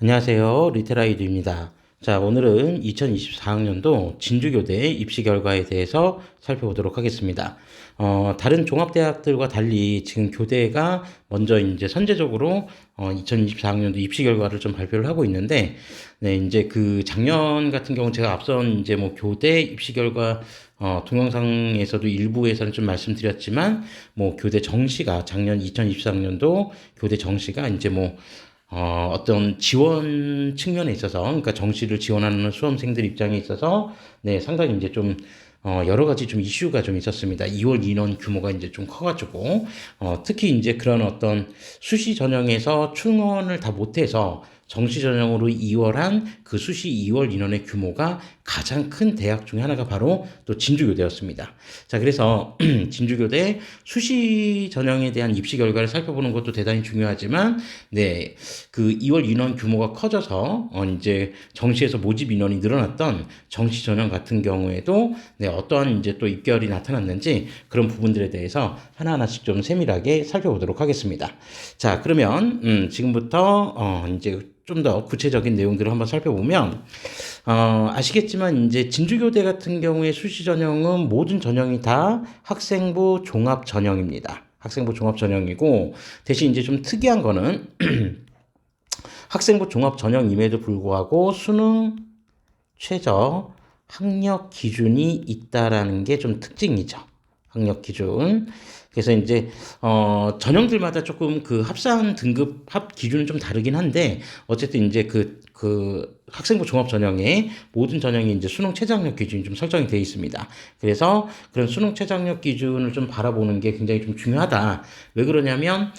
안녕하세요. 리테라이드입니다. 자, 오늘은 2024학년도 진주교대 입시 결과에 대해서 살펴보도록 하겠습니다. 다른 종합대학들과 달리 지금 교대가 먼저 이제 선제적으로 2024학년도 입시 결과를 좀 발표를 하고 있는데, 네, 이제 그 작년 같은 경우 제가 앞선 이제 뭐 교대 입시 결과 동영상에서도 일부에서는 좀 말씀드렸지만, 뭐 교대 정시가 작년 2024학년도 교대 정시가 이제 뭐 어떤 지원 측면에 있어서, 그러니까 정시를 지원하는 수험생들 입장에 있어서, 네, 상당히 이제 좀, 여러 가지 좀 이슈가 좀 있었습니다. 2월 인원 규모가 이제 좀 커가지고, 특히 이제 그런 어떤 수시 전형에서 충원을 다 못해서 정시 전형으로 2월한 그 수시 2월 인원의 규모가 가장 큰 대학 중에 하나가 바로 또 진주교대였습니다. 자, 그래서 진주교대 수시 전형에 대한 입시 결과를 살펴보는 것도 대단히 중요하지만, 네, 그 2월 인원 규모가 커져서 이제 정시에서 모집 인원이 늘어났던 정시 전형 같은 경우에도 네, 어떠한 이제 또 입결이 나타났는지 그런 부분들에 대해서 하나하나씩 좀 세밀하게 살펴보도록 하겠습니다. 자, 그러면 지금부터 이제 좀 더 구체적인 내용들을 한번 살펴보면, 아시겠지만 이제 진주교대 같은 경우에 수시 전형은 모든 전형이 다 학생부 종합 전형입니다. 학생부 종합 전형이고, 대신 이제 좀 특이한 거는 학생부 종합 전형임에도 불구하고 수능 최저 학력 기준이 있다라는 게 좀 특징이죠. 학력 기준. 그래서 이제 전형들마다 조금 그 합산 등급 합 기준은 좀 다르긴 한데, 어쨌든 이제 그 학생부 종합 전형에 모든 전형이 이제 수능 최저학력 기준이 좀 설정이 되어 있습니다. 그래서 그런 수능 최저학력 기준을 좀 바라보는 게 굉장히 좀 중요하다. 왜 그러냐면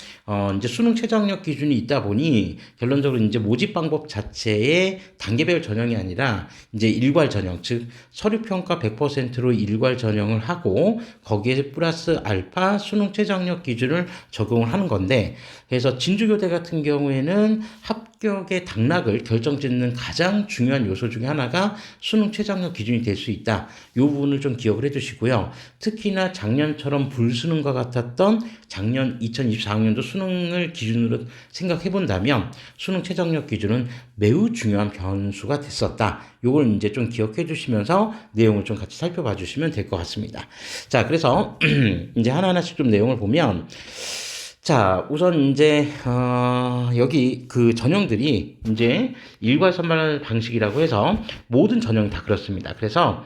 이제 수능 최저학력 기준이 있다 보니 결론적으로 이제 모집 방법 자체에 단계별 전형이 아니라 이제 일괄 전형, 즉 서류 평가 100%로 일괄 전형을 하고 거기에 플러스 알파 수능 최저학력 기준을 적용을 하는 건데, 그래서 진주교대 같은 경우에는 합격의 당락을 결정짓는 가장 중요한 요소 중에 하나가 수능 최저학력 기준이 될 수 있다. 이 부분을 좀 기억을 해두시고요. 특히나 작년처럼 불수능과 같았던 작년 2024학년도 수능을 기준으로 생각해 본다면 수능 최저학력 기준은 매우 중요한 변수가 됐었다. 요걸 이제 좀 기억해 주시면서 내용을 좀 같이 살펴봐 주시면 될 것 같습니다. 자, 그래서 이제 하나하나씩 좀 내용을 보면, 자, 우선 이제 여기 그 전형들이 이제 일괄 선발 방식이라고 해서 모든 전형이 다 그렇습니다. 그래서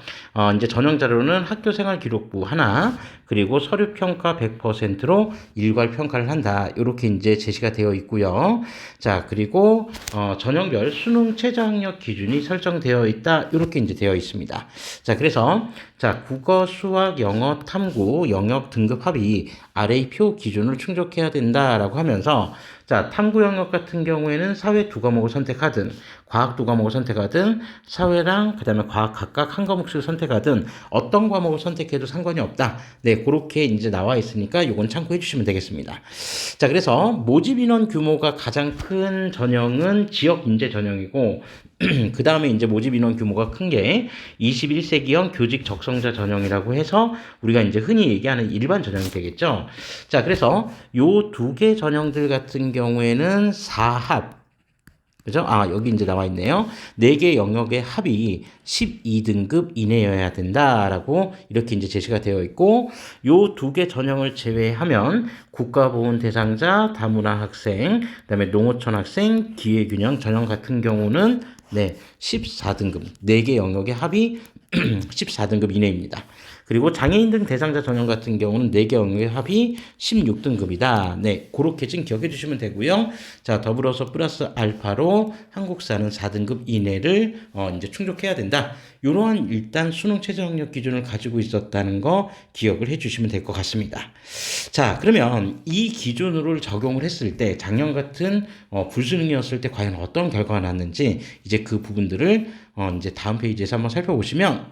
이제 전형 자료는 학교생활 기록부 하나, 그리고 서류 평가 100%로 일괄 평가를 한다. 이렇게 이제 제시가 되어 있고요. 자, 그리고 전형별 수능 최저학력 기준이 설정되어 있다. 이렇게 이제 되어 있습니다. 자, 그래서 자, 국어, 수학, 영어, 탐구, 영역 등급 합이 아래의 표 기준을 충족해야 된다라고 하면서, 자, 탐구 영역 같은 경우에는 사회 두 과목을 선택하든 과학 두 과목을 선택하든 사회랑 그다음에 과학 각각 한 과목씩을 선택하든 어떤 과목을 선택해도 상관이 없다. 네, 그렇게 이제 나와 있으니까 이건 참고해 주시면 되겠습니다. 자, 그래서 모집 인원 규모가 가장 큰 전형은 지역 인재 전형이고, 그 다음에 이제 모집 인원 규모가 큰 게 21세기형 교직 적성자 전형이라고 해서 우리가 이제 흔히 얘기하는 일반 전형이 되겠죠. 자, 그래서 요 두 개 전형들 같은 경우에는 4합, 그죠? 아, 여기 이제 나와 있네요. 4개 영역의 합이 12등급 이내여야 된다라고 이렇게 이제 제시가 되어 있고, 요 두 개 전형을 제외하면 국가보훈 대상자, 다문화 학생, 그다음에 농어촌 학생, 기회균형 전형 같은 경우는 네, 14등급. 4개 영역의 합이 14등급 이내입니다. 그리고 장애인 등 대상자 전형 같은 경우는 4개 영역의 합이 16등급이다. 네, 그렇게 좀 기억해 주시면 되고요. 자, 더불어서 플러스 알파로 한국사는 4등급 이내를 이제 충족해야 된다. 이러한 일단 수능 최저학력 기준을 가지고 있었다는 거 기억을 해 주시면 될 것 같습니다. 자, 그러면 이 기준으로 적용을 했을 때 작년 같은 불수능이었을 때 과연 어떤 결과가 났는지 이제 그 부분들을 이제 다음 페이지에서 한번 살펴보시면,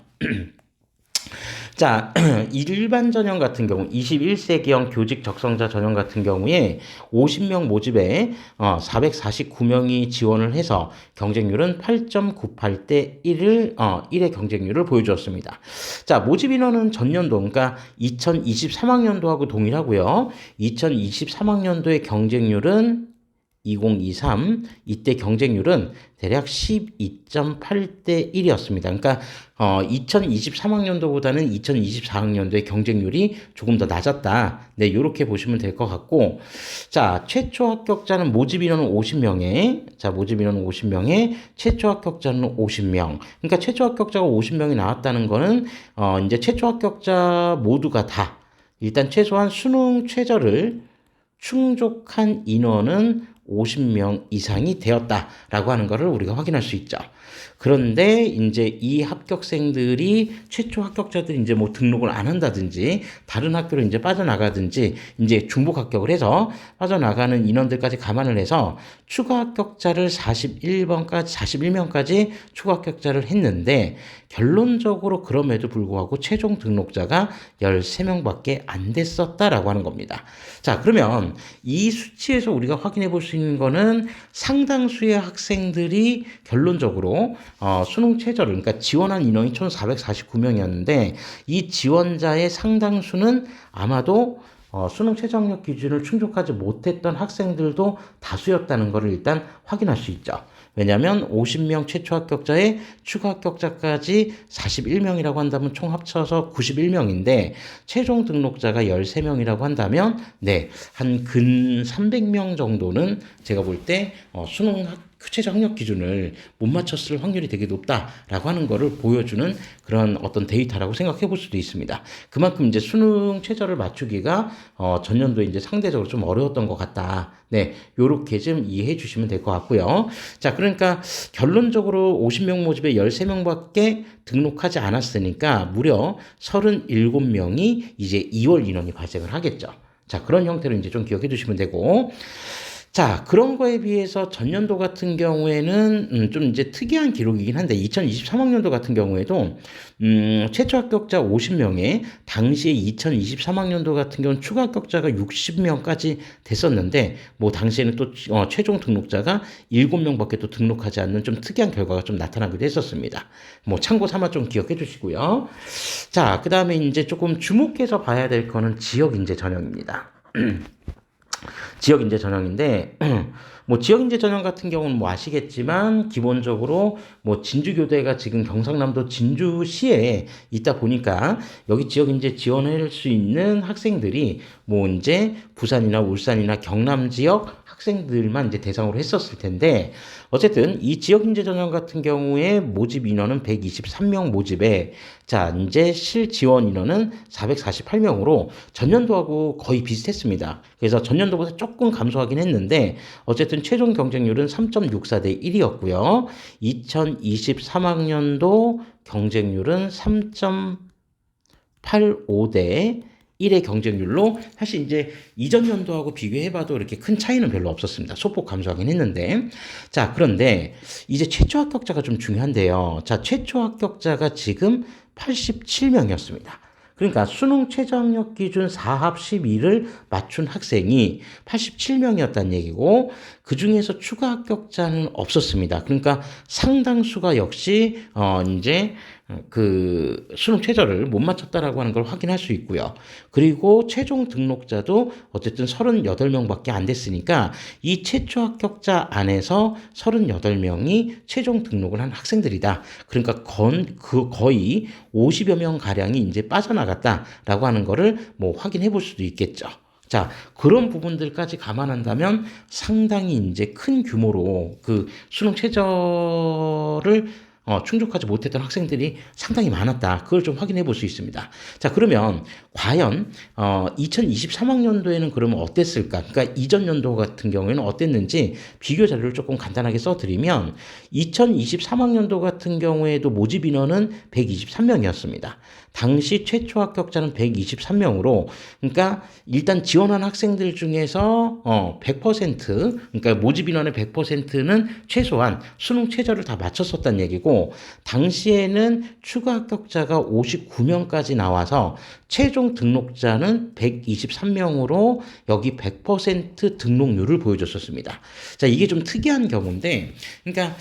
자, 일반 전형 같은 경우 21세기형 교직 적성자 전형 같은 경우에 50명 모집에 449명이 지원을 해서 경쟁률은 8.98대 1의 경쟁률을 보여주었습니다. 자, 모집 인원은 전년도, 그러니까 2023학년도하고 동일하고요. 2023학년도의 경쟁률은 2023 이때 경쟁률은 대략 12.8대 1이었습니다. 그러니까 2023학년도보다는 2024학년도의 경쟁률이 조금 더 낮았다. 네, 이렇게 보시면 될 것 같고, 자, 최초 합격자는 모집 인원은 50명에, 자, 모집 인원은 50명에 최초 합격자는 50명. 그러니까 최초 합격자가 50명이 나왔다는 거는 이제 최초 합격자 모두가 다 일단 최소한 수능 최저를 충족한 인원은 50명 이상이 되었다라고 하는 것을 우리가 확인할 수 있죠. 그런데 이제 이 합격생들이 최초 합격자들이 이제 뭐 등록을 안 한다든지 다른 학교로 이제 빠져나가든지 이제 중복 합격을 해서 빠져나가는 인원들까지 감안을 해서 추가 합격자를 41명까지 추가 합격자를 했는데 결론적으로 그럼에도 불구하고 최종 등록자가 13명밖에 안 됐었다라고 하는 겁니다. 자, 그러면 이 수치에서 우리가 확인해 볼 수 있는 거는 상당수의 학생들이 결론적으로 수능 최저를, 그러니까 지원한 인원이 1,449명이었는데 이 지원자의 상당수는 아마도 수능 최저 학력 기준을 충족하지 못했던 학생들도 다수였다는 것을 일단 확인할 수 있죠. 왜냐하면 50명 최초 합격자에 추가 합격자까지 41명이라고 한다면 총 합쳐서 91명인데 최종 등록자가 13명이라고 한다면 네, 한 근 300명 정도는 제가 볼 때 수능 최저 학력 기준을 못 맞췄을 확률이 되게 높다라고 하는 거를 보여주는 그런 어떤 데이터라고 생각해 볼 수도 있습니다. 그만큼 이제 수능 최저를 맞추기가 전년도에 이제 상대적으로 좀 어려웠던 것 같다. 네, 요렇게 좀 이해해 주시면 될 것 같고요. 자, 그러니까 결론적으로 50명 모집에 13명밖에 등록하지 않았으니까 무려 37명이 이제 2월 인원이 발생을 하겠죠. 자, 그런 형태로 이제 좀 기억해 두시면 되고. 자, 그런 거에 비해서 전년도 같은 경우에는 좀 이제 특이한 기록이긴 한데 2023학년도 같은 경우에도 최초 합격자 50명에 당시에 2023학년도 같은 경우는 추가 합격자가 60명까지 됐었는데 뭐 당시에는 또 최종 등록자가 7명밖에 또 등록하지 않는 좀 특이한 결과가 좀 나타나기도 했었습니다. 뭐 참고 삼아 좀 기억해 주시고요. 자, 그다음에 이제 조금 주목해서 봐야 될 거는 지역 인재 전형입니다. 지역 인재 전형인데 뭐 지역 인재 전형 같은 경우는 뭐 아시겠지만 기본적으로 뭐 진주교대가 지금 경상남도 진주시에 있다 보니까 여기 지역 인재 지원할 수 있는 학생들이 뭐 이제 부산이나 울산이나 경남 지역 학생들만 이제 대상으로 했었을 텐데 어쨌든 이 지역 인재 전형 같은 경우에 모집 인원은 123명 모집에 자, 이제 실지원 인원은 448명으로 전년도하고 거의 비슷했습니다. 그래서 전년도보다 조금 감소하긴 했는데 어쨌든 최종 경쟁률은 3.64대 1이었고요. 2023학년도 경쟁률은 3.85대 1의 경쟁률로 사실 이제 이전 연도하고 비교해봐도 이렇게 큰 차이는 별로 없었습니다. 소폭 감소하긴 했는데 자, 그런데 이제 최초 합격자가 좀 중요한데요. 자, 최초 합격자가 지금 87명이었습니다. 그러니까 수능 최저 학력 기준 4합 12를 맞춘 학생이 87명이었다는 얘기고 그 중에서 추가 합격자는 없었습니다. 그러니까 상당수가 역시 이제 그 수능 최저를 못 맞췄다라고 하는 걸 확인할 수 있고요. 그리고 최종 등록자도 어쨌든 38명밖에 안 됐으니까 이 최초 합격자 안에서 38명이 최종 등록을 한 학생들이다. 그러니까 거의 50여 명 가량이 이제 빠져나갔다라고 하는 거를 뭐 확인해 볼 수도 있겠죠. 자, 그런 부분들까지 감안한다면 상당히 이제 큰 규모로 그 수능 최저를 충족하지 못했던 학생들이 상당히 많았다. 그걸 좀 확인해 볼 수 있습니다. 자, 그러면 과연 2023학년도에는 그러면 어땠을까? 그러니까 이전 연도 같은 경우에는 어땠는지 비교 자료를 조금 간단하게 써드리면 2023학년도 같은 경우에도 모집 인원은 123명이었습니다. 당시 최초 합격자는 123명으로 그러니까 일단 지원한 학생들 중에서 100% 그러니까 모집 인원의 100%는 최소한 수능 최저를 다 맞췄었다는 얘기고 당시에는 추가 합격자가 59명까지 나와서 최종 등록자는 123명으로 여기 100% 등록률을 보여줬었습니다. 자, 이게 좀 특이한 경우인데 그러니까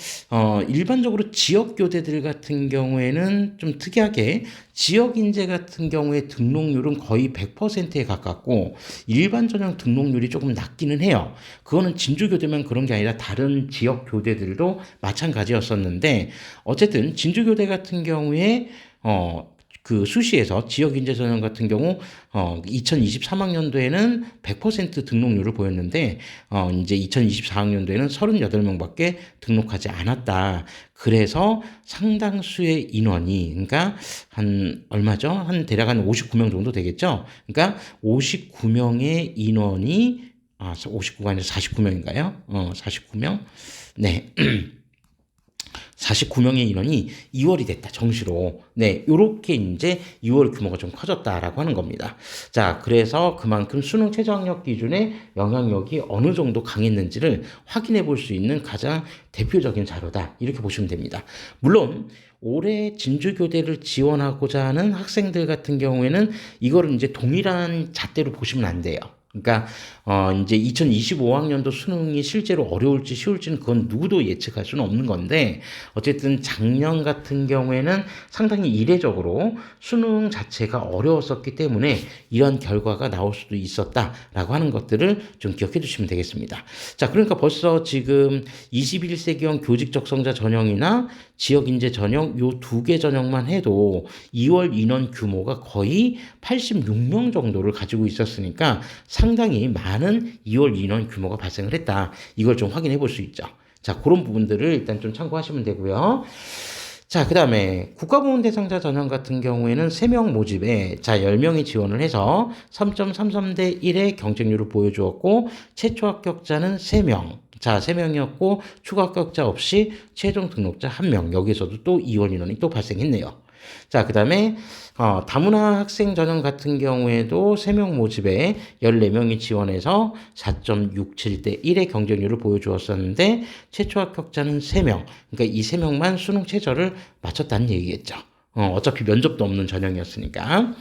일반적으로 지역 교대들 같은 경우에는 좀 특이하게 지역 지역 인재 같은 경우에 등록률은 거의 100%에 가깝고 일반 전형 등록률이 조금 낮기는 해요. 그거는 진주교대만 그런 게 아니라 다른 지역 교대들도 마찬가지였었는데 어쨌든 진주교대 같은 경우에 그 수시에서 지역인재 전형 같은 경우 2023학년도에는 100% 등록률을 보였는데 이제 2024학년도에는 38명밖에 등록하지 않았다. 그래서 상당수의 인원이 그러니까 한 얼마죠? 한 대략 한 59명 정도 되겠죠? 그러니까 59명의 인원이 59가 아니라 49명인가요? 49명? 네. 49명의 인원이 2월이 됐다, 정시로. 네, 요렇게 이제 2월 규모가 좀 커졌다라고 하는 겁니다. 자, 그래서 그만큼 수능 최저학력 기준의 영향력이 어느 정도 강했는지를 확인해 볼 수 있는 가장 대표적인 자료다. 이렇게 보시면 됩니다. 물론, 올해 진주교대를 지원하고자 하는 학생들 같은 경우에는 이거를 이제 동일한 잣대로 보시면 안 돼요. 그러니까 이제 2025학년도 수능이 실제로 어려울지 쉬울지는 그건 누구도 예측할 수는 없는 건데 어쨌든 작년 같은 경우에는 상당히 이례적으로 수능 자체가 어려웠었기 때문에 이런 결과가 나올 수도 있었다라고 하는 것들을 좀 기억해 주시면 되겠습니다. 자, 그러니까 벌써 지금 21세기형 교직 적성자 전형이나 지역인재 전형 요 두 개 전형만 해도 2월 인원 규모가 거의 86명 정도를 가지고 있었으니까 상당히 많은 2월 인원 규모가 발생을 했다. 이걸 좀 확인해 볼 수 있죠. 자, 그런 부분들을 일단 좀 참고하시면 되고요. 자, 그 다음에 국가보훈 대상자 전형 같은 경우에는 3명 모집에 10명이 지원을 해서 3.33대 1의 경쟁률을 보여주었고 최초 합격자는 3명. 자, 3명이었고 추가 합격자 없이 최종 등록자 1명. 여기서도 또 2월 인원이 또 발생했네요. 자, 그 다음에 다문화 학생 전형 같은 경우에도 3명 모집에 14명이 지원해서 4.67대 1의 경쟁률을 보여주었었는데 최초 합격자는 3명. 그러니까 이 3명만 수능 최저를 맞췄다는 얘기겠죠. 어차피 면접도 없는 전형이었으니까.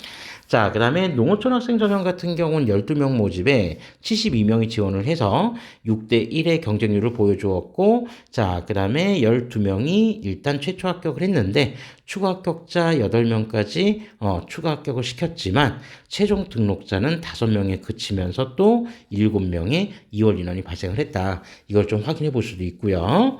자, 그 다음에 농어촌 학생 전형 같은 경우는 12명 모집에 72명이 지원을 해서 6대 1의 경쟁률을 보여주었고, 자, 그 다음에 12명이 일단 최초 합격을 했는데, 추가 합격자 8명까지 추가 합격을 시켰지만, 최종 등록자는 5명에 그치면서 또 7명의 2월 인원이 발생을 했다. 이걸 좀 확인해 볼 수도 있고요.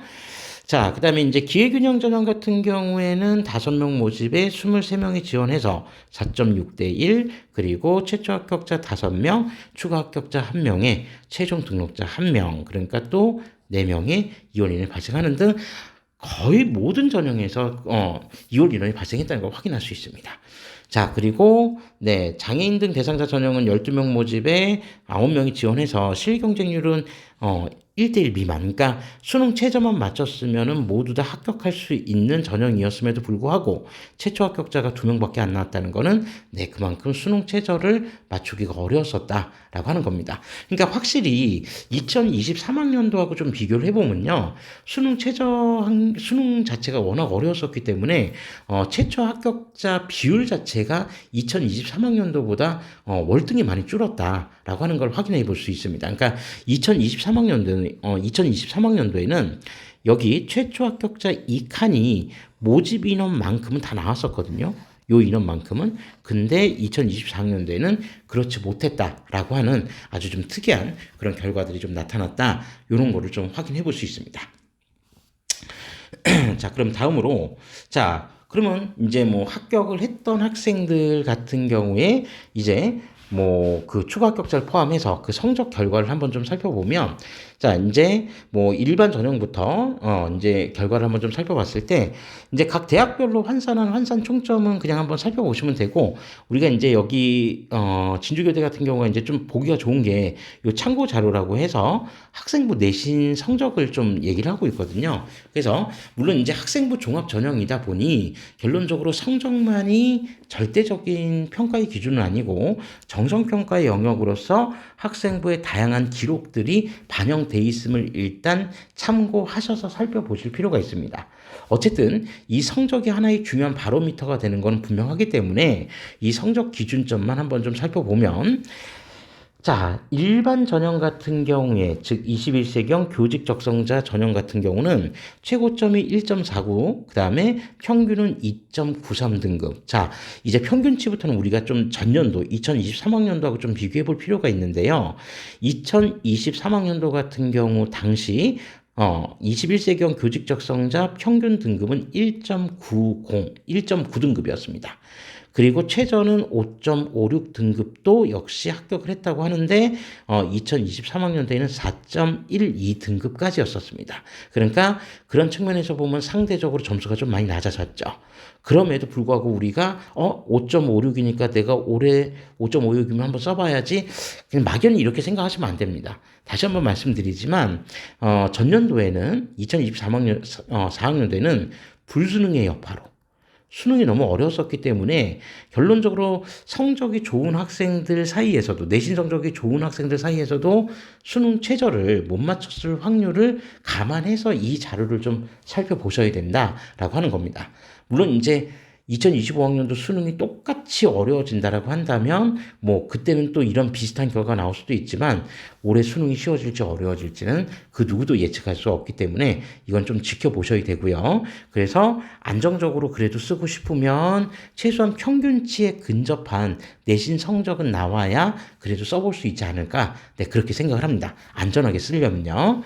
자, 그 다음에 이제 기회균형 전형 같은 경우에는 5명 모집에 23명이 지원해서 4.6대 1, 그리고 최초 합격자 5명, 추가 합격자 1명에 최종 등록자 1명, 그러니까 또 4명의 2월 인원이 발생하는 등 거의 모든 전형에서 2월 인원이 발생했다는 걸 확인할 수 있습니다. 자, 그리고 네, 장애인 등 대상자 전형은 12명 모집에 9명이 지원해서 실경쟁률은 1대1 미만. 그러니까 수능 최저만 맞췄으면은 모두 다 합격할 수 있는 전형이었음에도 불구하고 최초 합격자가 2명밖에 안 나왔다는 거는 네, 그만큼 수능 최저를 맞추기가 어려웠었다라고 하는 겁니다. 그러니까 확실히 2023학년도하고 좀 비교를 해보면요. 수능 자체가 워낙 어려웠었기 때문에 최초 합격자 비율 자체가 2023학년도보다 월등히 많이 줄었다라고 하는 걸 확인해 볼 수 있습니다. 그러니까 2023학년도에는 여기 최초 합격자 2칸이 모집 인원만큼은 다 나왔었거든요. 요 인원만큼은. 근데 2024학년도에는 그렇지 못했다라고 하는 아주 좀 특이한 그런 결과들이 좀 나타났다. 요런 거를 좀 확인해 볼 수 있습니다. 자, 그럼 다음으로 자, 그러면 이제 뭐 합격을 했던 학생들 같은 경우에 이제 뭐 그 추가 합격자를 포함해서 그 성적 결과를 한번 좀 살펴보면 자, 이제 뭐 일반 전형부터 이제 결과를 한번 좀 살펴봤을 때 이제 각 대학별로 환산한 환산 총점은 그냥 한번 살펴보시면 되고 우리가 이제 여기 진주교대 같은 경우가 이제 좀 보기가 좋은 게 요 참고 자료라고 해서 학생부 내신 성적을 좀 얘기를 하고 있거든요. 그래서 물론 이제 학생부 종합 전형이다 보니 결론적으로 성적만이 절대적인 평가의 기준은 아니고 정성평가의 영역으로서 학생부의 다양한 기록들이 반영돼 있음을 일단 참고하셔서 살펴보실 필요가 있습니다. 어쨌든 이 성적이 하나의 중요한 바로미터가 되는 것은 분명하기 때문에 이 성적 기준점만 한번 좀 살펴보면 자, 일반 전형 같은 경우에, 즉 21세기형 교직 적성자 전형 같은 경우는 최고점이 1.49, 그 다음에 평균은 2.93 등급. 자, 이제 평균치부터는 우리가 좀 전년도, 2023학년도하고 좀 비교해 볼 필요가 있는데요. 2023학년도 같은 경우 당시 21세기형 교직 적성자 평균 등급은 1.9 등급이었습니다. 그리고 최저는 5.56 등급도 역시 합격을 했다고 하는데 2023학년도에는 4.12 등급까지였었습니다. 그러니까 그런 측면에서 보면 상대적으로 점수가 좀 많이 낮아졌죠. 그럼에도 불구하고 우리가 5.56이니까 내가 올해 5.56이면 한번 써봐야지, 그냥 막연히 이렇게 생각하시면 안 됩니다. 다시 한번 말씀드리지만 전년도에는 2023학년 4학년도에는 불수능의 여파로 수능이 너무 어려웠었기 때문에 결론적으로 성적이 좋은 학생들 사이에서도, 내신 성적이 좋은 학생들 사이에서도 수능 최저를 못 맞췄을 확률을 감안해서 이 자료를 좀 살펴보셔야 된다라고 하는 겁니다. 물론 이제 2025학년도 수능이 똑같이 어려워진다라고 한다면 뭐 그때는 또 이런 비슷한 결과가 나올 수도 있지만 올해 수능이 쉬워질지 어려워질지는 그 누구도 예측할 수 없기 때문에 이건 좀 지켜보셔야 되고요. 그래서 안정적으로 그래도 쓰고 싶으면 최소한 평균치에 근접한 내신 성적은 나와야 그래도 써볼 수 있지 않을까, 네, 그렇게 생각을 합니다. 안전하게 쓰려면요.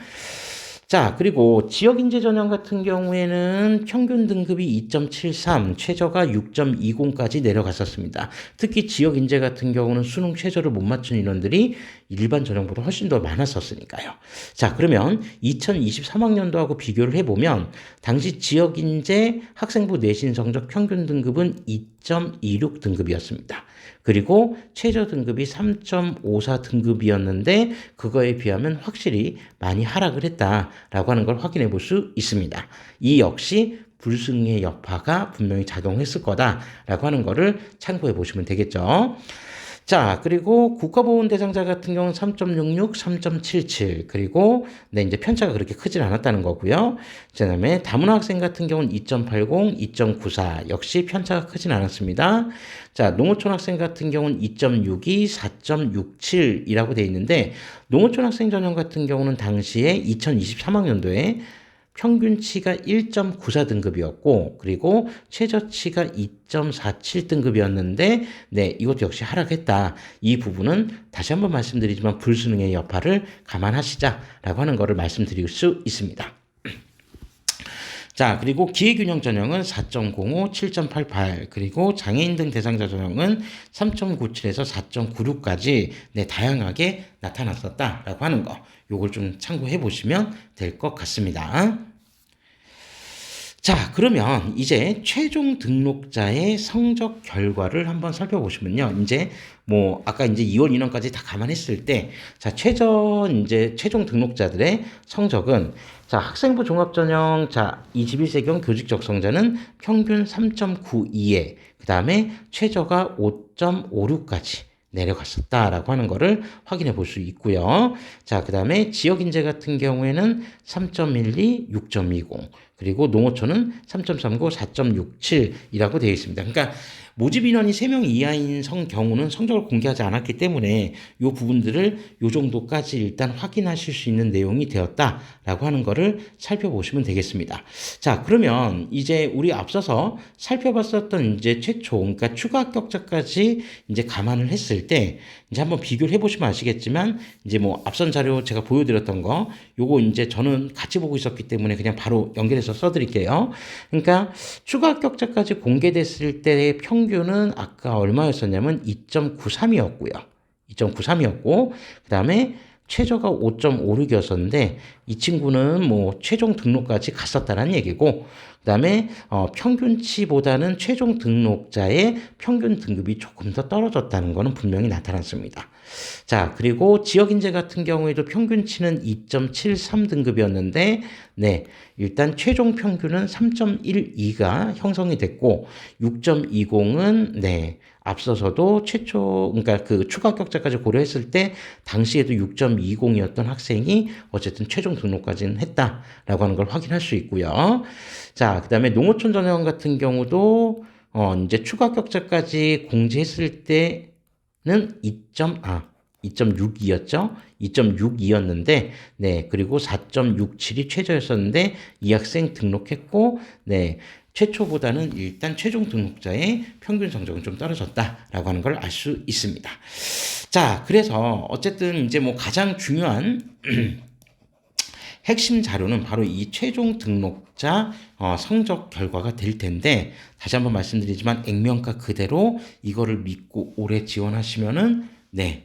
자, 그리고 지역인재 전형 같은 경우에는 평균 등급이 2.73, 최저가 6.20까지 내려갔었습니다. 특히 지역인재 같은 경우는 수능 최저를 못 맞춘 인원들이 일반 전형보다 훨씬 더 많았었으니까요. 자, 그러면 2023학년도하고 비교를 해보면 당시 지역인재 학생부 내신 성적 평균 등급은 2.26 등급이었습니다. 그리고 최저 등급이 3.54 등급이었는데 그거에 비하면 확실히 많이 하락을 했다라고 하는 걸 확인해 볼 수 있습니다. 이 역시 불승의 여파가 분명히 작용했을 거다라고 하는 거를 참고해 보시면 되겠죠. 자, 그리고 국가보훈 대상자 같은 경우는 3.66, 3.77, 그리고 네, 이제 편차가 그렇게 크진 않았다는 거고요. 그다음에 다문화 학생 같은 경우는 2.80, 2.94, 역시 편차가 크진 않았습니다. 자, 농어촌 학생 같은 경우는 2.62, 4.67이라고 돼 있는데 농어촌 학생 전형 같은 경우는 당시에 2023학년도에 평균치가 1.94 등급이었고 그리고 최저치가 2.47 등급이었는데 네, 이것도 역시 하락했다. 이 부분은 다시 한번 말씀드리지만 불수능의 여파를 감안하시자라고 하는 것을 말씀드릴 수 있습니다. 자, 그리고 기회균형 전형은 4.05, 7.88, 그리고 장애인 등 대상자 전형은 3.97에서 4.96까지 네, 다양하게 나타났었다라고 하는 거, 요걸 좀 참고해 보시면 될 것 같습니다. 자, 그러면 이제 최종 등록자의 성적 결과를 한번 살펴보시면요. 이제 뭐 아까 이제 2월 인원까지 다 감안했을 때, 자, 최종 등록자들의 성적은, 자, 학생부 종합전형, 자, 21세기형 교직 적성자는 평균 3.92에 그다음에 최저가 5.56까지 내려갔었다라고 하는 거를 확인해 볼 수 있고요. 자, 그 다음에 지역인재 같은 경우에는 3.12, 6.20, 그리고 농어촌은 3.39, 4.67이라고 되어 있습니다. 그러니까 모집 인원이 3명 이하인 경우는 성적을 공개하지 않았기 때문에 이 부분들을 이 정도까지 일단 확인하실 수 있는 내용이 되었다라고 하는 거를 살펴보시면 되겠습니다. 자, 그러면 이제 우리 앞서서 살펴봤었던 이제 최초, 그러니까 추가 합격자까지 이제 감안을 했을 때 이제 한번 비교를 해보시면 아시겠지만 이제 뭐 앞선 자료 제가 보여드렸던 거 요거 이제 저는 같이 보고 있었기 때문에 그냥 바로 연결해서 써드릴게요. 그러니까 추가 합격자까지 공개됐을 때의 평균은 아까 얼마였었냐면 2.93이었고요. 2.93이었고 그 다음에 최저가 5.56이었었는데 이 친구는 뭐 최종 등록까지 갔었다는 얘기고 그 다음에 평균치보다는 최종 등록자의 평균 등급이 조금 더 떨어졌다는 것은 분명히 나타났습니다. 자, 그리고 지역인재 같은 경우에도 평균치는 2.73 등급이었는데 네, 일단 최종 평균은 3.12가 형성이 됐고 6.20은 네, 앞서서도 최초, 그러니까 그 추가 합격자까지 고려했을 때 당시에도 6.20이었던 학생이 어쨌든 최종 등록까지는 했다라고 하는 걸 확인할 수 있고요. 자, 그 다음에 농어촌 전형 같은 경우도 이제 추가 합격자까지 공지했을 때는 2.62였죠? 2.62였는데, 네, 그리고 4.67이 최저였었는데, 이 학생 등록했고, 네, 최초보다는 일단 최종 등록자의 평균 성적은 좀 떨어졌다라고 하는 걸 알 수 있습니다. 자, 그래서 어쨌든 이제 뭐 가장 중요한 핵심 자료는 바로 이 최종 등록자 성적 결과가 될 텐데, 다시 한번 말씀드리지만 액면가 그대로 이거를 믿고 오래 지원하시면은 네,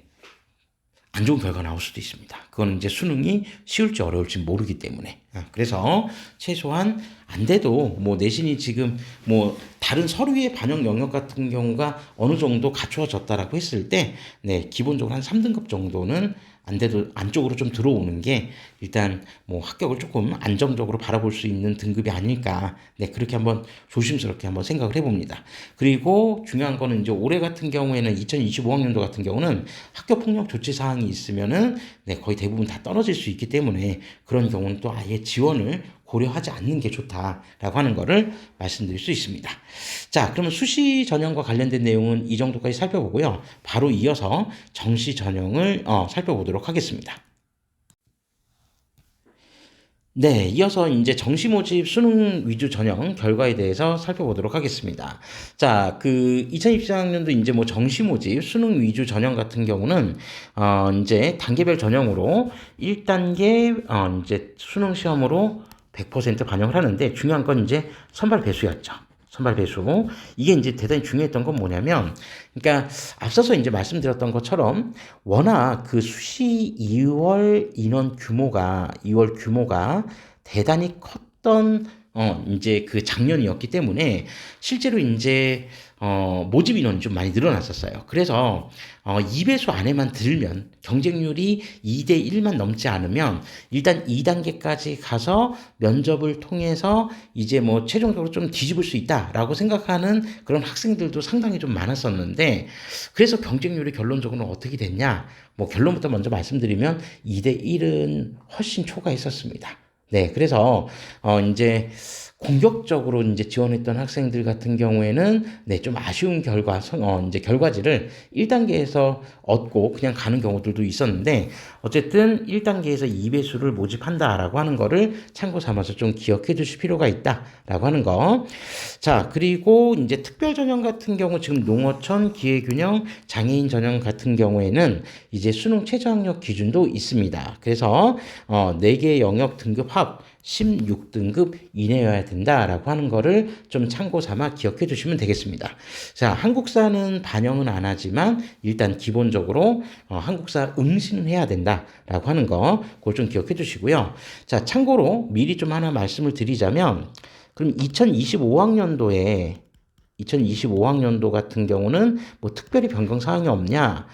안 좋은 결과 나올 수도 있습니다. 그거는 이제 수능이 쉬울지 어려울지 모르기 때문에. 그래서 최소한 안 돼도 뭐 내신이 지금 뭐 다른 서류의 반영 영역 같은 경우가 어느 정도 갖추어졌다라고 했을 때, 네, 기본적으로 한 3등급 정도는 안 돼도 안쪽으로 좀 들어오는 게 일단 뭐 합격을 조금 안정적으로 바라볼 수 있는 등급이 아닐까. 네, 그렇게 한번 조심스럽게 한번 생각을 해봅니다. 그리고 중요한 거는 이제 올해 같은 경우에는 2025학년도 같은 경우는 학교 폭력 조치 사항이 있으면은 네, 거의 대부분 다 떨어질 수 있기 때문에 그런 경우는 또 아예 지원을 고려하지 않는 게 좋다라고 하는 거를 말씀드릴 수 있습니다. 자, 그러면 수시 전형과 관련된 내용은 이 정도까지 살펴보고요. 바로 이어서 정시 전형을 살펴보도록 하겠습니다. 네, 이어서 이제 정시 모집 수능 위주 전형 결과에 대해서 살펴보도록 하겠습니다. 자, 그 2024학년도 이제 뭐 정시 모집 수능 위주 전형 같은 경우는 이제 단계별 전형으로 1단계 이제 수능 시험으로 100% 반영을 하는데, 중요한 건 이제 선발 배수였죠. 선발 배수. 이게 이제 대단히 중요했던 건 뭐냐면, 그러니까 앞서서 이제 말씀드렸던 것처럼 워낙 그 수시 2월 규모가 대단히 컸던 이제 그 작년이었기 때문에 실제로 이제 모집 인원이 좀 많이 늘어났었어요. 그래서 2배수 안에만 들면 경쟁률이 2대 1만 넘지 않으면 일단 2단계까지 가서 면접을 통해서 이제 뭐 최종적으로 좀 뒤집을 수 있다라고 생각하는 그런 학생들도 상당히 좀 많았었는데, 그래서 경쟁률이 결론적으로 어떻게 됐냐? 뭐 결론부터 먼저 말씀드리면 2대 1은 훨씬 초과했었습니다. 네, 그래서 이제 공격적으로 이제 지원했던 학생들 같은 경우에는 네, 좀 아쉬운 이제 결과지를 1단계에서 얻고 그냥 가는 경우들도 있었는데, 어쨌든 1단계에서 2배수를 모집한다라고 하는 거를 참고 삼아서 좀 기억해 두실 필요가 있다라고 하는 거. 자, 그리고 이제 특별 전형 같은 경우 지금 농어촌, 기회균형, 장애인 전형 같은 경우에는 이제 수능 최저학력 기준도 있습니다. 그래서 4개 영역 등급 합 16등급 이내여야 된다라고 하는 거를 좀 참고 삼아 기억해 주시면 되겠습니다. 자, 한국사는 반영은 안 하지만 일단 기본적으로 한국사 응시는 해야 된다라고 하는 거 그걸 좀 기억해 주시고요. 자, 참고로 미리 좀 하나 말씀을 드리자면, 그럼 2025학년도 같은 경우는 뭐 특별히 변경 사항이 없냐?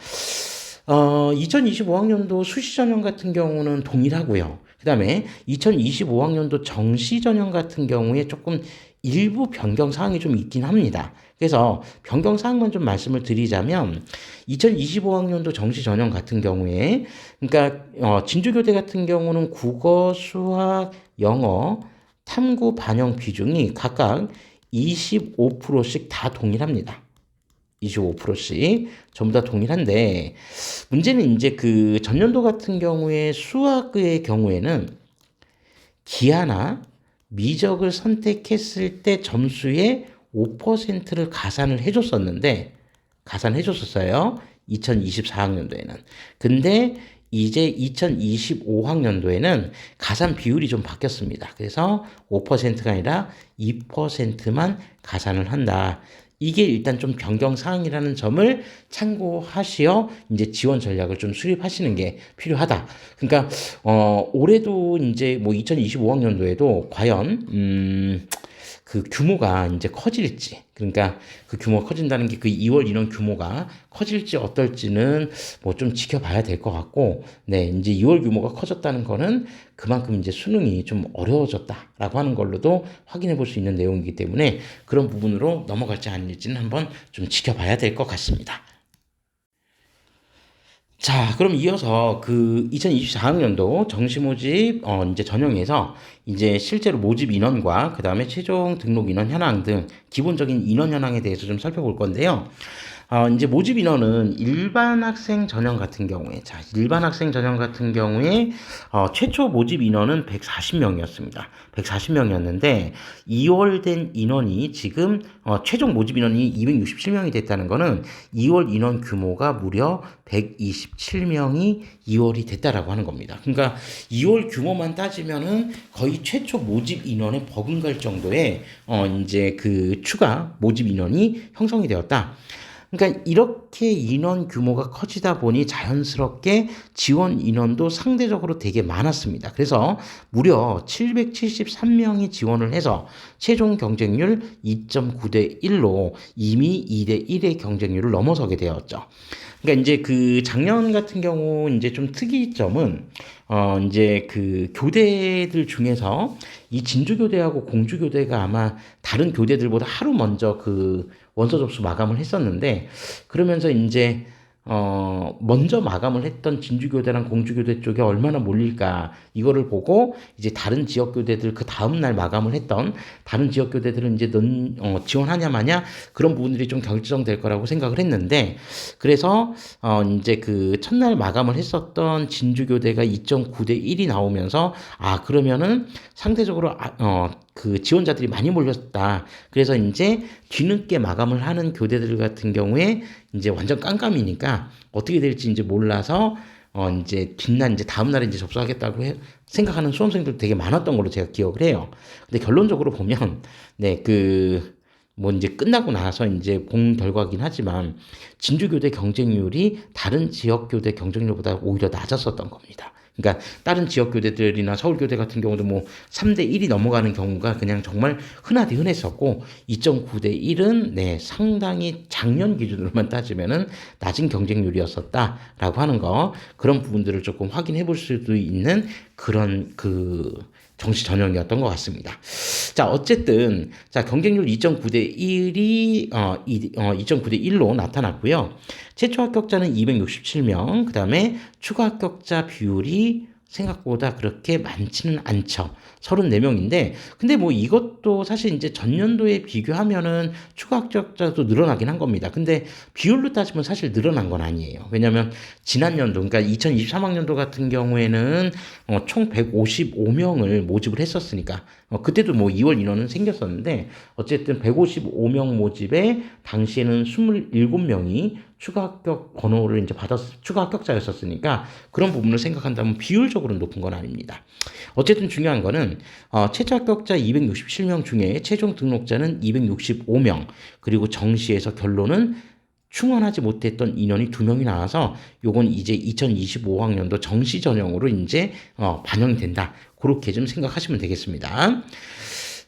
2025학년도 수시 전형 같은 경우는 동일하고요. 그 다음에 2025학년도 정시 전형 같은 경우에 조금 일부 변경 사항이 좀 있긴 합니다. 그래서 변경 사항만 좀 말씀을 드리자면, 2025학년도 정시 전형 같은 경우에, 그러니까 진주교대 같은 경우는 국어, 수학, 영어, 탐구 반영 비중이 각각 25%씩 다 동일합니다. 25%씩 전부 다 동일한데, 문제는 이제 그 전년도 같은 경우에 수학의 경우에는 기하나 미적을 선택했을 때 점수의 5%를 가산해줬었어요. 2024학년도에는. 근데 이제 2025학년도에는 가산 비율이 좀 바뀌었습니다. 그래서 5%가 아니라 2%만 가산을 한다. 이게 일단 좀 변경 사항이라는 점을 참고하시어 이제 지원 전략을 좀 수립하시는 게 필요하다. 그러니까 올해도 이제 뭐 2025학년도에도 과연 그 규모가 이제 커질지, 그러니까 그 규모가 커진다는 게 그 2월 인원 규모가 커질지 어떨지는 뭐 좀 지켜봐야 될 것 같고, 네, 이제 2월 규모가 커졌다는 거는 그만큼 이제 수능이 좀 어려워졌다라고 하는 걸로도 확인해 볼 수 있는 내용이기 때문에 그런 부분으로 넘어갈지 아닐지는 한번 좀 지켜봐야 될 것 같습니다. 자, 그럼 이어서 그 2024학년도 정시 모집 이제 전형에서 이제 실제로 모집 인원과 그 다음에 최종 등록 인원 현황 등 기본적인 인원 현황에 대해서 좀 살펴볼 건데요. 이제 모집 인원은 일반 학생 전형 같은 경우에, 일반 학생 전형 같은 경우에, 최초 모집 인원은 140명이었습니다. 140명이었는데, 2월 된 인원이 지금, 최종 모집 인원이 267명이 됐다는 거는 2월 인원 규모가 무려 127명이 2월이 됐다라고 하는 겁니다. 그러니까 2월 규모만 따지면은 거의 최초 모집 인원에 버금갈 정도의, 이제 그 추가 모집 인원이 형성이 되었다. 그러니까 이렇게 인원 규모가 커지다 보니 자연스럽게 지원 인원도 상대적으로 되게 많았습니다. 그래서 무려 773명이 지원을 해서 최종 경쟁률 2.9대 1로 이미 2대 1의 경쟁률을 넘어서게 되었죠. 그러니까 이제 그 작년 같은 경우 이제 좀 특이점은 이제 그 교대들 중에서 이 진주교대하고 공주교대가 아마 다른 교대들보다 하루 먼저 그 원서 접수 마감을 했었는데, 그러면서 이제 먼저 마감을 했던 진주교대랑 공주교대 쪽에 얼마나 몰릴까, 이거를 보고 이제 다른 지역교대들 그 다음날 마감을 했던 다른 지역교대들은 이제 지원하냐 마냐 그런 부분들이 좀 결정될 거라고 생각을 했는데, 그래서 이제 그 첫날 마감을 했었던 진주교대가 2.9대 1이 나오면서 그러면은 상대적으로 그 지원자들이 많이 몰렸다. 그래서 이제 뒤늦게 마감을 하는 교대들 같은 경우에 이제 완전 깜깜이니까 어떻게 될지 이제 몰라서 이제 뒷날 이제 다음 날에 이제 접수하겠다고 생각하는 수험생들 되게 많았던 걸로 제가 기억을 해요. 근데 결론적으로 보면 뭐 이제 끝나고 나서 이제 본 결과긴 하지만 진주교대 경쟁률이 다른 지역교대 경쟁률보다 오히려 낮았었던 겁니다. 그러니까 다른 지역교대들이나 서울교대 같은 경우도 뭐 3대 1이 넘어가는 경우가 그냥 정말 흔하디 흔했었고, 2.9대 1은 상당히 작년 기준으로만 따지면은 낮은 경쟁률이었었다라고 하는 거, 그런 부분들을 조금 확인해 볼 수도 있는 그런 정시 전형이었던 것 같습니다. 자, 어쨌든, 경쟁률 2.9대 1이, 2.9대 1로 나타났고요. 최초 합격자는 267명, 그 다음에 추가 합격자 비율이 생각보다 그렇게 많지는 않죠. 34명인데, 근데 뭐 이것도 사실 이제 전년도에 비교하면은 추가 합격자도 늘어나긴 한 겁니다. 근데 비율로 따지면 사실 늘어난 건 아니에요. 왜냐면 지난 연도, 그러니까 2023학년도 같은 경우에는 총 155명을 모집을 했었으니까, 그때도 뭐 2월 인원은 생겼었는데, 어쨌든 155명 모집에 당시에는 27명이 추가 합격 번호를 이제 추가 합격자였었으니까 그런 부분을 생각한다면 비율적으로는 높은 건 아닙니다. 어쨌든 중요한 거는 최초 합격자 267명 중에 최종 등록자는 265명, 그리고 정시에서 결론은 충원하지 못했던 인원이 2명이 나와서 요건 이제 2025학년도 정시 전형으로 이제 반영이 된다. 그렇게 좀 생각하시면 되겠습니다.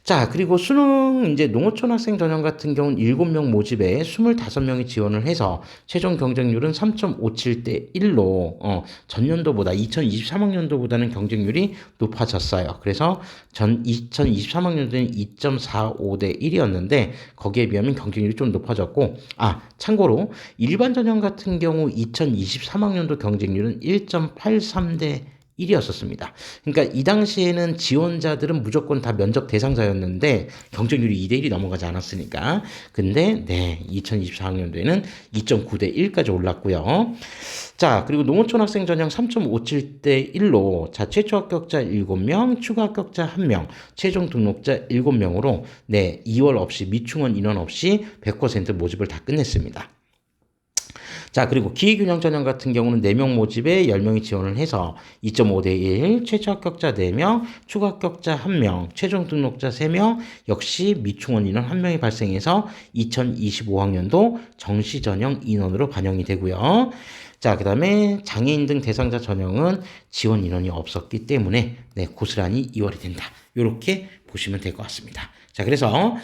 자, 그리고 수능 이제 농어촌 학생 전형 같은 경우는 7명 모집에 25명이 지원을 해서 최종 경쟁률은 3.57대 1로 전년도보다 2023학년도보다는 경쟁률이 높아졌어요. 그래서 2023학년도는 2.45대 1이었는데 거기에 비하면 경쟁률이 좀 높아졌고, 참고로 일반 전형 같은 경우 2023학년도 경쟁률은 1.83대 1이었었습니다. 그러니까 이 당시에는 지원자들은 무조건 다 면접 대상자였는데 경쟁률이 2대 1이 넘어가지 않았으니까. 근데 2024학년도에는 2.9대 1까지 올랐고요. 자, 그리고 농어촌 학생 전형 3.57대 1로 최초 합격자 7명, 추가 합격자 1명, 최종 등록자 7명으로 2월 없이 미충원 인원 없이 100% 모집을 다 끝냈습니다. 자, 그리고 기회균형 전형 같은 경우는 4명 모집에 10명이 지원을 해서 2.5대 1, 최초 합격자 4명, 추가 합격자 1명, 최종 등록자 3명, 역시 미충원 인원 1명이 발생해서 2025학년도 정시 전형 인원으로 반영이 되고요. 자, 그 다음에 장애인 등 대상자 전형은 지원 인원이 없었기 때문에 고스란히 2월이 된다. 이렇게 보시면 될 것 같습니다. 자, 그래서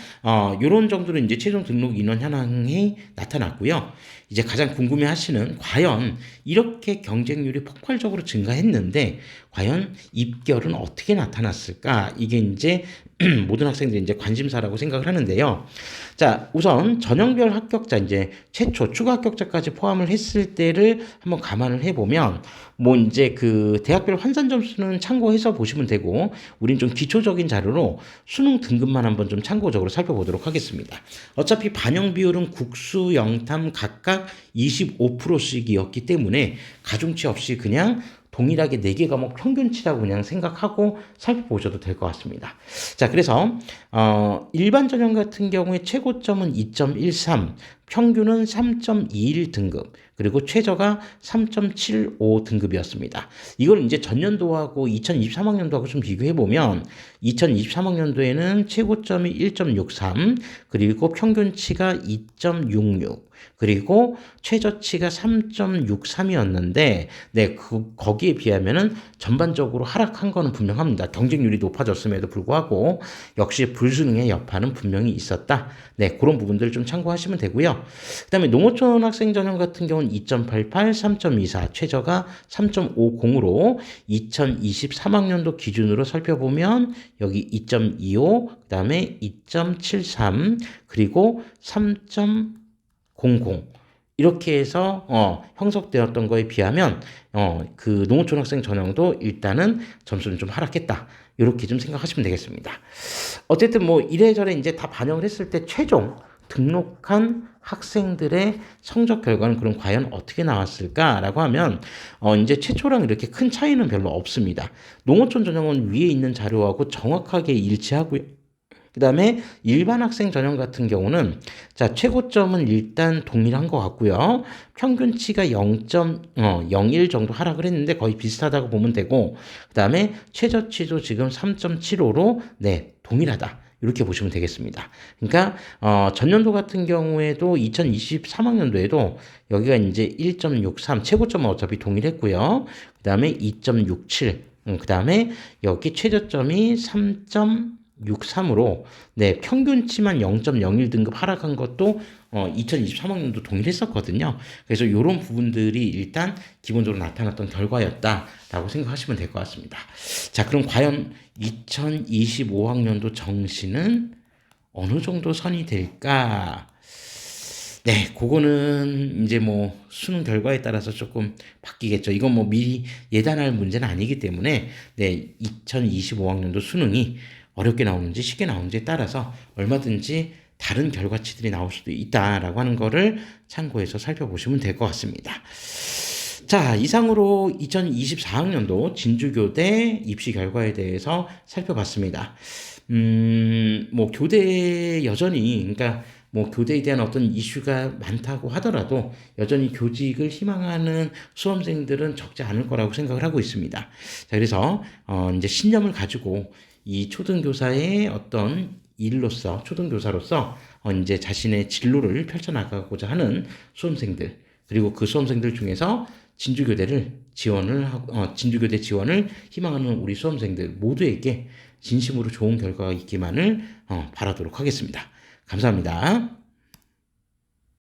요런 정도로 이제 최종 등록 인원 현황이 나타났고요. 이제 가장 궁금해하시는, 과연 이렇게 경쟁률이 폭발적으로 증가했는데 과연 입결은 어떻게 나타났을까? 이게 이제 모든 학생들이 이제 관심사라고 생각을 하는데요. 자, 우선 전형별 합격자, 이제 최초 추가 합격자까지 포함을 했을 때를 한번 감안을 해보면, 뭐 이제 그 대학별 환산 점수는 참고해서 보시면 되고, 우린 좀 기초 기초적인 자료로 수능 등급만 한번 좀 참고적으로 살펴보도록 하겠습니다. 어차피 반영 비율은 국수, 영탐 각각 25%씩이었기 때문에 가중치 없이 그냥 동일하게 4개 과목 평균치라고 그냥 생각하고 살펴보셔도 될 것 같습니다. 자, 그래서 일반 전형 같은 경우에 최고점은 2.13, 평균은 3.21 등급, 그리고 최저가 3.75 등급이었습니다. 이걸 이제 전년도하고 2023학년도하고 좀 비교해 보면 2023학년도에는 최고점이 1.63, 그리고 평균치가 2.66, 그리고 최저치가 3.63이었는데, 네, 거기에 비하면은 전반적으로 하락한 거는 분명합니다. 경쟁률이 높아졌음에도 불구하고 역시 불수능의 여파는 분명히 있었다. 네, 그런 부분들 좀 참고하시면 되고요. 그 다음에 농어촌 학생 전형 같은 경우는 2.88, 3.24, 최저가 3.50으로 2023학년도 기준으로 살펴보면 여기 2.25, 그 다음에 2.73, 그리고 3.00 이렇게 해서 형성되었던 거에 비하면 그 농어촌 학생 전형도 일단은 점수는 좀 하락했다. 이렇게 좀 생각하시면 되겠습니다. 어쨌든 뭐 이래저래 이제 다 반영을 했을 때 최종 등록한 학생들의 성적 결과는 그럼 과연 어떻게 나왔을까라고 하면 이제 최초랑 이렇게 큰 차이는 별로 없습니다. 농어촌 전형은 위에 있는 자료하고 정확하게 일치하고요. 그 다음에 일반 학생 전형 같은 경우는 자, 최고점은 일단 동일한 것 같고요. 평균치가 0.01 정도 하락을 했는데 거의 비슷하다고 보면 되고, 그 다음에 최저치도 지금 3.75로 네, 동일하다. 이렇게 보시면 되겠습니다. 그러니까 전년도 같은 경우에도 2023학년도에도 여기가 이제 1.63 최고점은 어차피 동일했고요. 그 다음에 2.67, 그 다음에 여기 최저점이 3.63으로 네, 평균치만 0.01 등급 하락한 것도 2023학년도 동일했었거든요. 그래서 이런 부분들이 일단 기본적으로 나타났던 결과였다라고 생각하시면 될 것 같습니다. 자, 그럼 과연 2025학년도 정시는 어느 정도 선이 될까? 네, 그거는 이제 뭐 수능 결과에 따라서 조금 바뀌겠죠. 이건 뭐 미리 예단할 문제는 아니기 때문에 네, 2025학년도 수능이 어렵게 나오는지 쉽게 나오는지에 따라서 얼마든지 다른 결과치들이 나올 수도 있다라고 하는 거를 참고해서 살펴보시면 될 것 같습니다. 자, 이상으로 2024학년도 진주교대 입시 결과에 대해서 살펴봤습니다. 뭐 교대 여전히 그러니까 뭐 교대에 대한 어떤 이슈가 많다고 하더라도 여전히 교직을 희망하는 수험생들은 적지 않을 거라고 생각을 하고 있습니다. 자, 그래서 이제 신념을 가지고 이 초등교사의 어떤 일로서 초등교사로서 이제 자신의 진로를 펼쳐나가고자 하는 수험생들, 그리고 그 수험생들 중에서 진주교대를 지원을 하고 진주교대 지원을 희망하는 우리 수험생들 모두에게 진심으로 좋은 결과가 있기만을 바라도록 하겠습니다. 감사합니다.